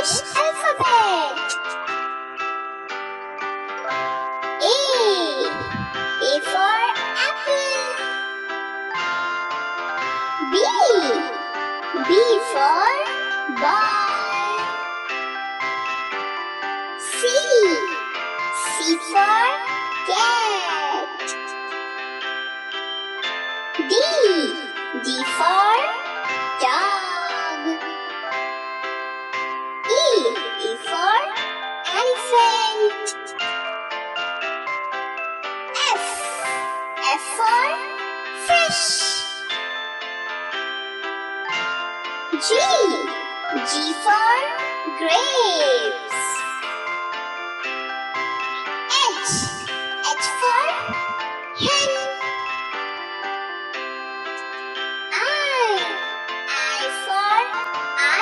English alphabet. A. A for apple. B. B for ball. C. C for cat. D. D for dog. E. E for elephant. F. F for fish. G. G for grapes. H. H for hen. I for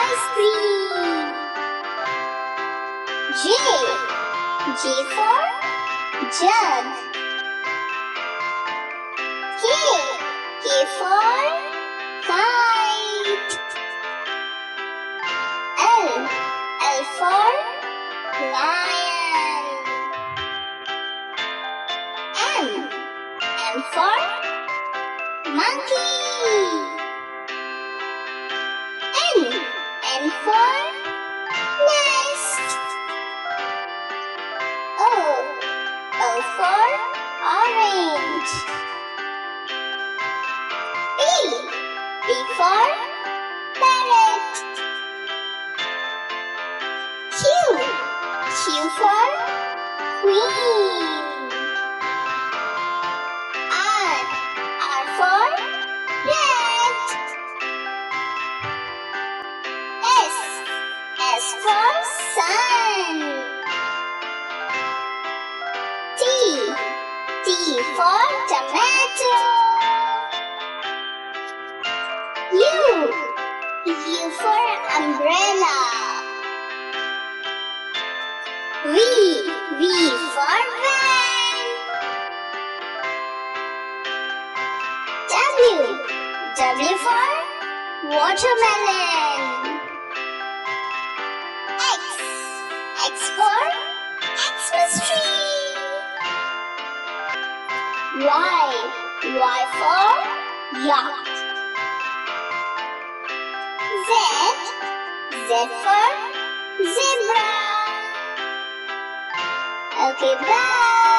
ice cream. J. J for jug. K. K for kite. L. L for lion. M. M for monkey. N. N for nest. O. O for orange. P. P for parrot. Q. Q for queen. R. R for rat. S. S for sun. T. T for tomato. U. U for umbrella. V. V for van. W. W for watermelon. X. X for Xmas tree. Y. Y for yacht. Z. Z for zebra. Okay, bye.